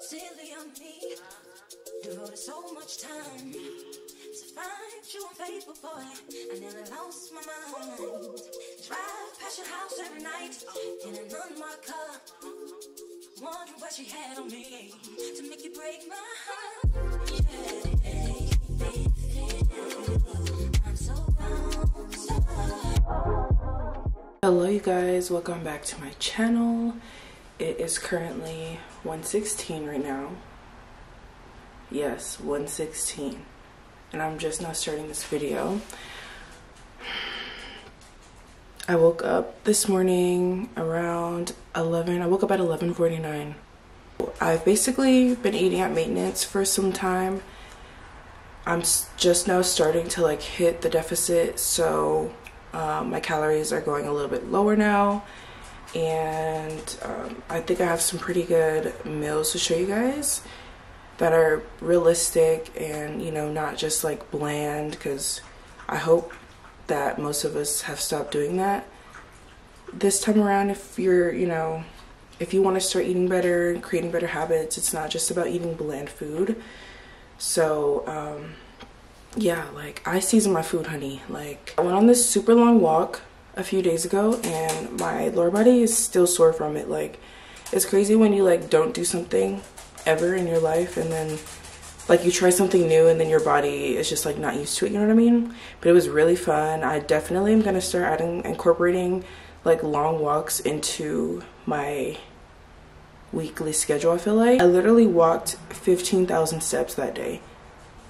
Silly on me, devoted so much time to find you a faithful boy. I nearly lost my mind. Drive past your house every night in an unmarked car, wondering what she had on me to make you break my heart. I'm so wrong. Hello you guys, welcome back to my channel. It is currently 1:16 right now. Yes, 1:16, and I'm just now starting this video. I woke up this morning around 11. I woke up at 11:49. I've basically been eating at maintenance for some time. I'm just now starting to like hit the deficit, so my calories are going a little bit lower now, and I think I have some pretty good meals to show you guys that are realistic and, you know, not just like bland, because I hope that most of us have stopped doing that this time around. If you're, you know, if you want to start eating better and creating better habits, it's not just about eating bland food. So yeah, like I season my food, honey. Like I went on this super long walk a few days ago and my lower body is still sore from it. Like it's crazy when you like don't do something ever in your life and then like you try something new and then your body is just like not used to it, you know what I mean? But it was really fun. I definitely am gonna start incorporating like long walks into my weekly schedule. I feel like I literally walked 15,000 steps that day.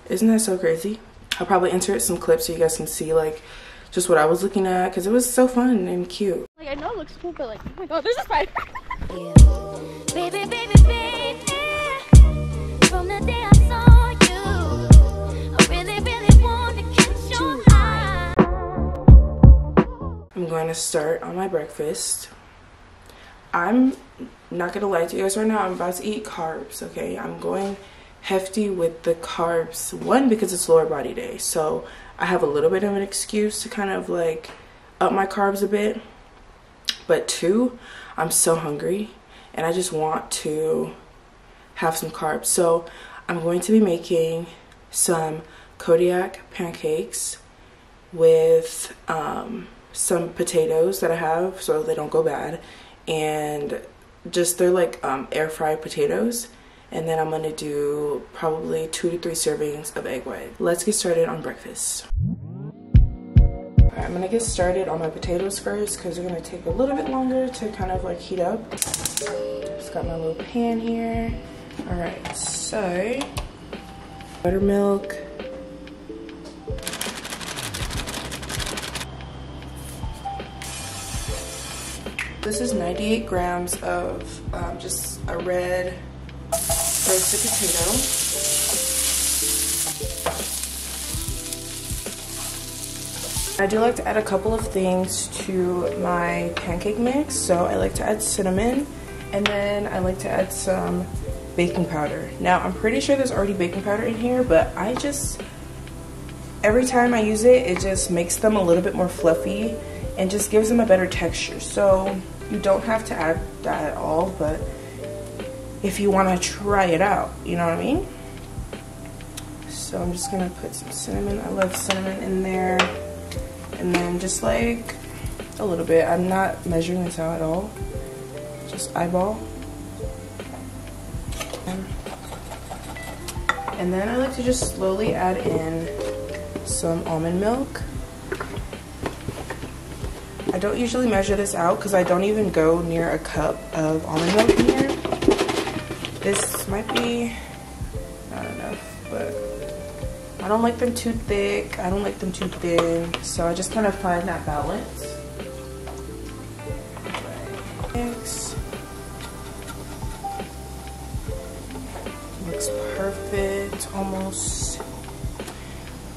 Isn't that so crazy? I'll probably insert some clips so you guys can see like just what I was looking at, because it was so fun and cute. Like I know it looks cool, but like, oh my god, there's a spider. Yeah. Baby, baby, baby, from the day I saw you, I really, really want to catch your eye. I'm going to start on my breakfast. I'm not gonna lie to you guys right now, I'm about to eat carbs, okay? I'm going hefty with the carbs. One, because it's lower body day, so I have a little bit of an excuse to kind of like up my carbs a bit. But two, I'm so hungry and I just want to have some carbs. So I'm going to be making some Kodiak pancakes with some potatoes that I have so they don't go bad, and just they're like air fried potatoes. And then I'm gonna do probably 2 to 3 servings of egg white. Let's get started on breakfast. Alright, I'm gonna get started on my potatoes first because they're gonna take a little bit longer to kind of like heat up. Just got my little pan here. Alright, so buttermilk. This is 98 grams of just a red roasted potato. I do like to add a couple of things to my pancake mix. So I like to add cinnamon, and then I like to add some baking powder. Now I'm pretty sure there's already baking powder in here, but I just, every time I use it, it just makes them a little bit more fluffy and just gives them a better texture. So you don't have to add that at all, but if you want to try it out, you know what I mean? So I'm just gonna put some cinnamon. I love cinnamon in there. And then just like a little bit. I'm not measuring this out at all. Just eyeball. And then I like to just slowly add in some almond milk. I don't usually measure this out because I don't even go near a cup of almond milk in here. This might be not enough, but I don't like them too thick. I don't like them too thin. So I just kind of find that balance. Mix. Looks perfect, almost.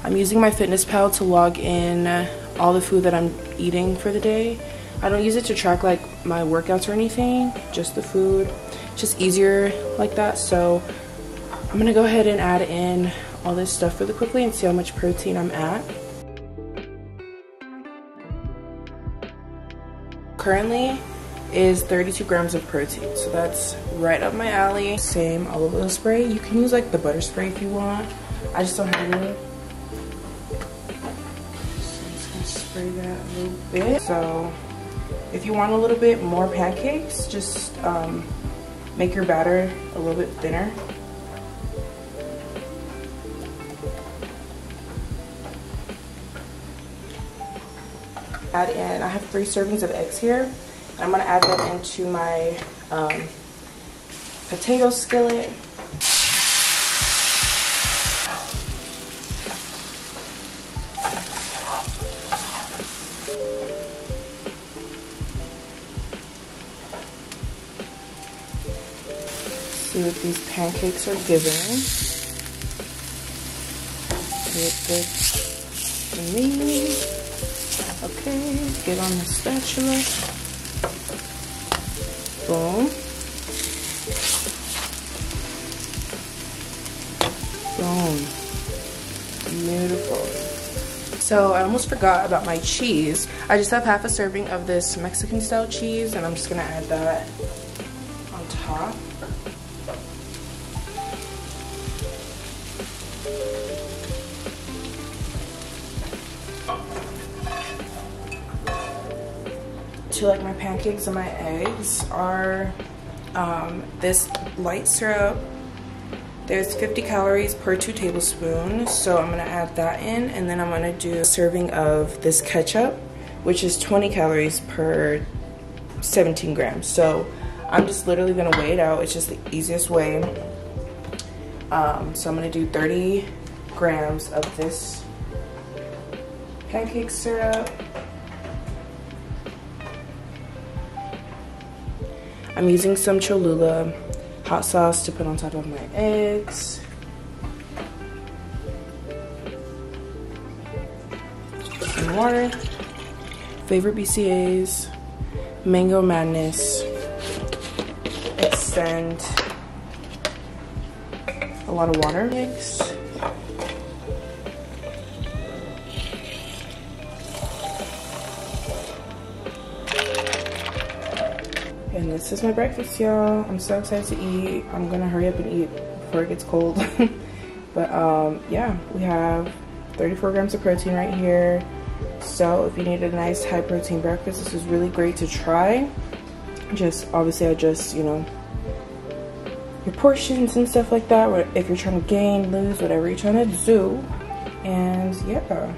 I'm using my FitnessPal to log in all the food that I'm eating for the day. I don't use it to track like my workouts or anything, just the food. Just easier like that. So I'm gonna go ahead and add in all this stuff really quickly and see how much protein I'm at. currently is 32 grams of protein, so that's right up my alley. Same olive oil spray. You can use like the butter spray if you want. I just don't have any. So I'm just gonna spray that a little bit. So if you want a little bit more pancakes, just make your batter a little bit thinner. Add in, I have 3 servings of eggs here, and I'm gonna add them into my potato skillet. See what these pancakes are giving. Look good to me. Okay, get on the spatula. Boom. Boom. Beautiful. So I almost forgot about my cheese. I just have half a serving of this Mexican style cheese, and I'm just gonna add that on top. To like my pancakes and my eggs are this light syrup. There's 50 calories per 2 tablespoons, so I'm gonna add that in, and then I'm gonna do a serving of this ketchup, which is 20 calories per 17 grams. So I'm just literally gonna weigh it out. It's just the easiest way. So I'm gonna do 30 grams of this pancake syrup. I'm using some Cholula hot sauce to put on top of my eggs. Some water. Favorite BCAAs. Mango Madness. Extend. A lot of water. Mix. And this is my breakfast, y'all. I'm so excited to eat. I'm gonna hurry up and eat before it gets cold. But yeah, we have 34 grams of protein right here. So if you need a nice high protein breakfast, this is really great to try. Just obviously adjust, you know, your portions and stuff like that. Or if you're trying to gain, lose, whatever you're trying to do. And yeah.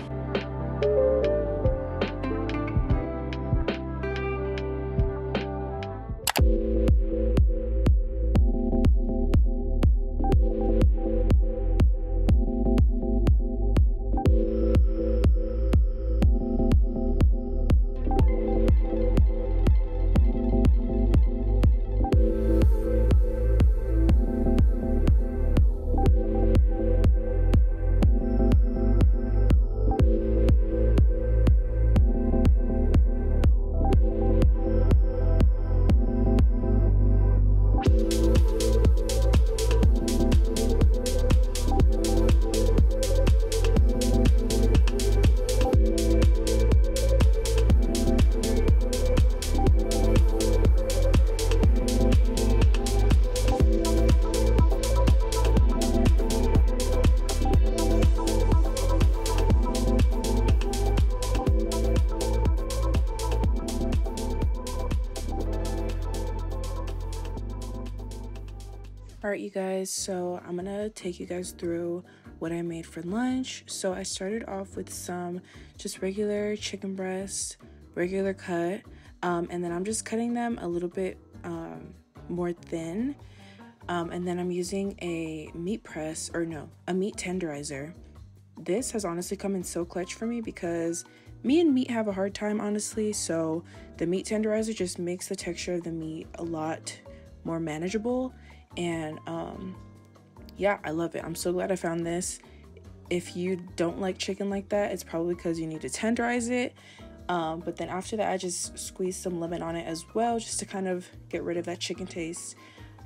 Alright, you guys, so I'm gonna take you guys through what I made for lunch. So I started off with some just regular chicken breast, regular cut, and then I'm just cutting them a little bit more thin, and then I'm using a meat press, or no, a meat tenderizer. This has honestly come in so clutch for me because me and meat have a hard time, honestly, so the meat tenderizer just makes the texture of the meat a lot more manageable. And yeah, I love it. I'm so glad I found this. If you don't like chicken like that, it's probably because you need to tenderize it. But then after that, I just squeezed some lemon on it as well, just to kind of get rid of that chicken taste.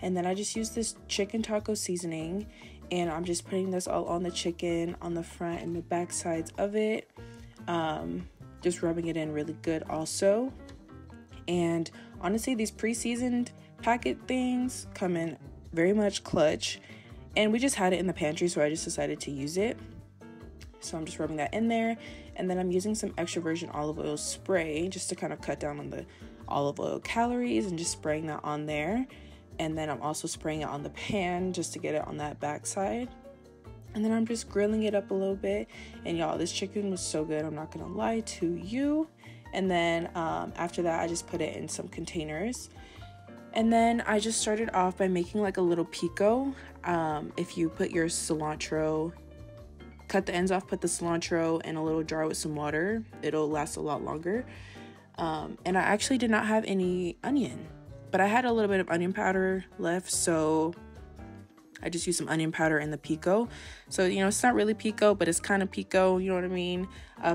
And then I just used this chicken taco seasoning, and I'm just putting this all on the chicken, on the front and the back sides of it. Just rubbing it in really good also. And honestly, these pre-seasoned packet things come in very much clutch, and we just had it in the pantry, so I just decided to use it. So I'm just rubbing that in there, and then I'm using some extra virgin olive oil spray just to kind of cut down on the olive oil calories, and just spraying that on there. And then I'm also spraying it on the pan just to get it on that back side. And then I'm just grilling it up a little bit. And y'all, this chicken was so good, I'm not gonna lie to you. And then after that, I just put it in some containers. And then I just started off by making like a little pico. If you put your cilantro, cut the ends off, put the cilantro in a little jar with some water, it'll last a lot longer. And I actually did not have any onion, but I had a little bit of onion powder left, so I just used some onion powder in the pico. So, you know, it's not really pico, but it's kind of pico, you know what I mean?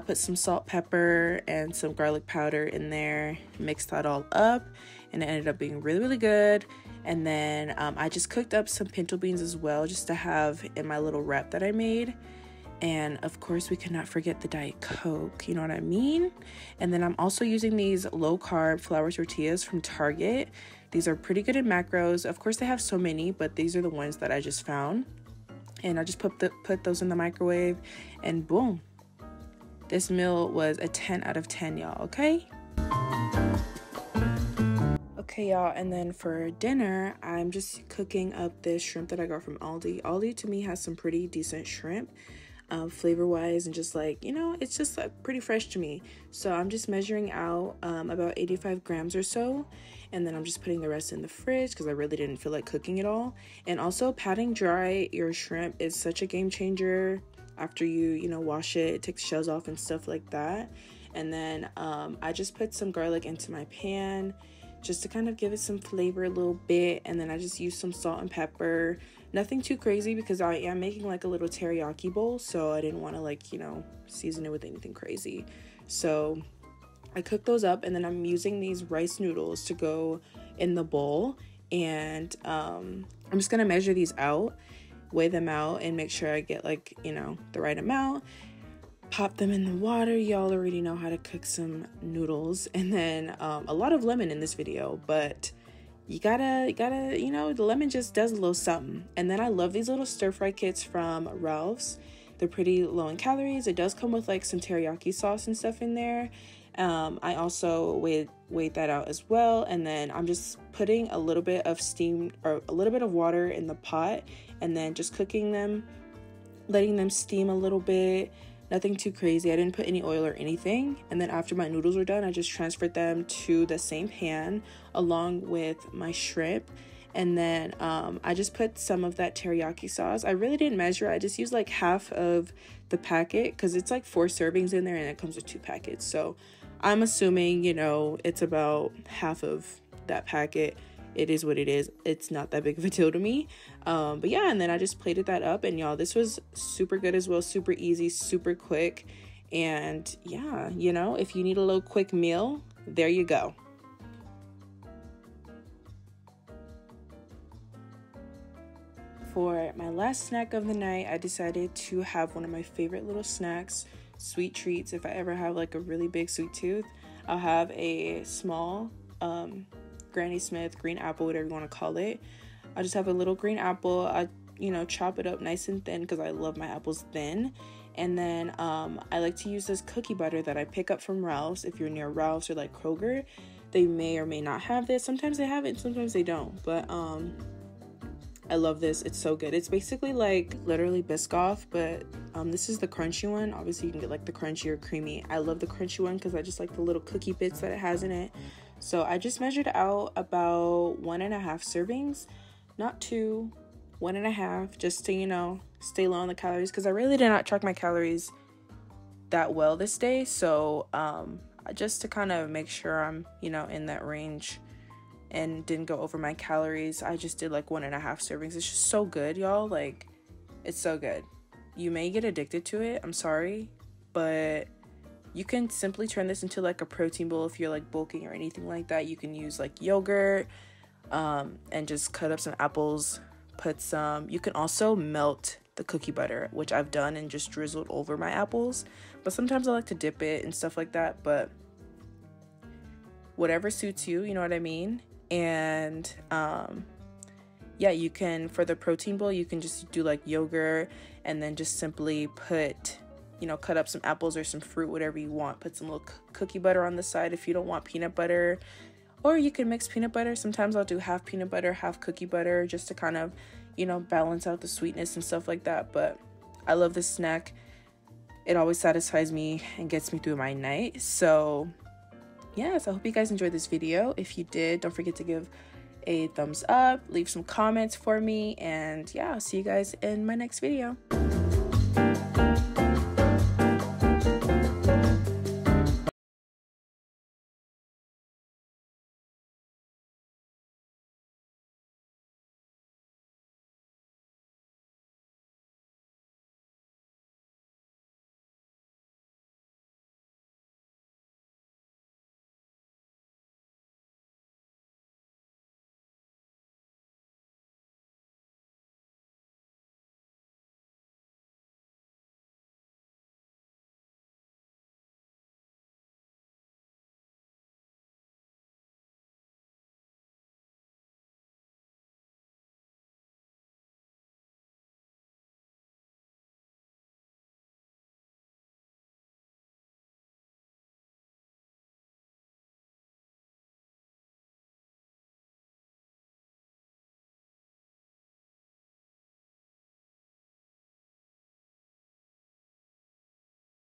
Put some salt, pepper, and some garlic powder in there, mixed that all up, and it ended up being really, really good. And then I just cooked up some pinto beans as well, just to have in my little wrap that I made. And of course, we could not forget the Diet Coke, you know what I mean? And then I'm also using these low-carb flour tortillas from Target. These are pretty good in macros. Of course, they have so many, but these are the ones that I just found. And I just put those in the microwave, and boom. This meal was a 10 out of 10, y'all, okay? Okay, y'all, and then for dinner, I'm just cooking up this shrimp that I got from Aldi. Aldi, to me, has some pretty decent shrimp. Flavor-wise, and just like, you know, it's just like pretty fresh to me. So I'm just measuring out about 85 grams or so, and then I'm just putting the rest in the fridge because I really didn't feel like cooking it all. And also, patting dry your shrimp is such a game changer. After you know, wash it, take the shells off and stuff like that. And then I just put some garlic into my pan just to kind of give it some flavor a little bit, and then I just use some salt and pepper. Nothing too crazy because I am making like a little teriyaki bowl, so I didn't want to, like, you know, season it with anything crazy. So I cook those up, and then I'm using these rice noodles to go in the bowl, and I'm just gonna measure these out, weigh them out, and make sure I get, like, you know, the right amount. Pop them in the water. Y'all already know how to cook some noodles. And then a lot of lemon in this video, but you gotta, you know, the lemon just does a little something. And then I love these little stir fry kits from Ralph's. They're pretty low in calories. It does come with like some teriyaki sauce and stuff in there. I also weighed that out as well. And then I'm just putting a little bit of steam or a little bit of water in the pot, and then just cooking them, letting them steam a little bit. Nothing too crazy. I didn't put any oil or anything. And then after my noodles were done, I just transferred them to the same pan along with my shrimp. And then I just put some of that teriyaki sauce. I really didn't measure. I just used like half of the packet because it's like 4 servings in there, and it comes with 2 packets. So I'm assuming, you know, it's about half of that packet. It is what it is. It's not that big of a deal to me. But yeah, and then I just plated that up, and y'all, this was super good as well. Super easy, super quick. And yeah, you know, if you need a little quick meal, there you go. For my last snack of the night, I decided to have one of my favorite little snacks, sweet treats. If I ever have like a really big sweet tooth, I'll have a small Granny Smith green apple, whatever you want to call it. I just have a little green apple. I, you know, chop it up nice and thin because I love my apples thin. And then I like to use this cookie butter that I pick up from Ralph's. If you're near Ralph's or like Kroger, they may or may not have this. Sometimes they have it, sometimes they don't. But I love this. It's so good. It's basically like literally Biscoff, but this is the crunchy one. Obviously, you can get like the crunchy or creamy. I love the crunchy one because I just like the little cookie bits that it has in it. So I just measured out about 1.5 servings, not 2, 1.5, just to, you know, stay low on the calories, because I really did not track my calories that well this day. So just to kind of make sure I'm, you know, in that range and didn't go over my calories, I just did like 1.5 servings. It's just so good, y'all. Like, it's so good. You may get addicted to it, I'm sorry, but you can simply turn this into like a protein bowl if you're like bulking or anything like that. You can use like yogurt and just cut up some apples, put some, you can also melt the cookie butter, which I've done, and just drizzled over my apples. But sometimes I like to dip it and stuff like that. But whatever suits you, you know what I mean? And yeah, you can, for the protein bowl, you can just do like yogurt and then just simply put, you know, cut up some apples or some fruit, whatever you want. Put some little cookie butter on the side if you don't want peanut butter, or you can mix peanut butter. Sometimes I'll do half peanut butter, half cookie butter, just to kind of, you know, balance out the sweetness and stuff like that. But I love this snack. It always satisfies me and gets me through my night. So yes, I hope you guys enjoyed this video. If you did, don't forget to give a thumbs up, leave some comments for me, and yeah, I'll see you guys in my next video.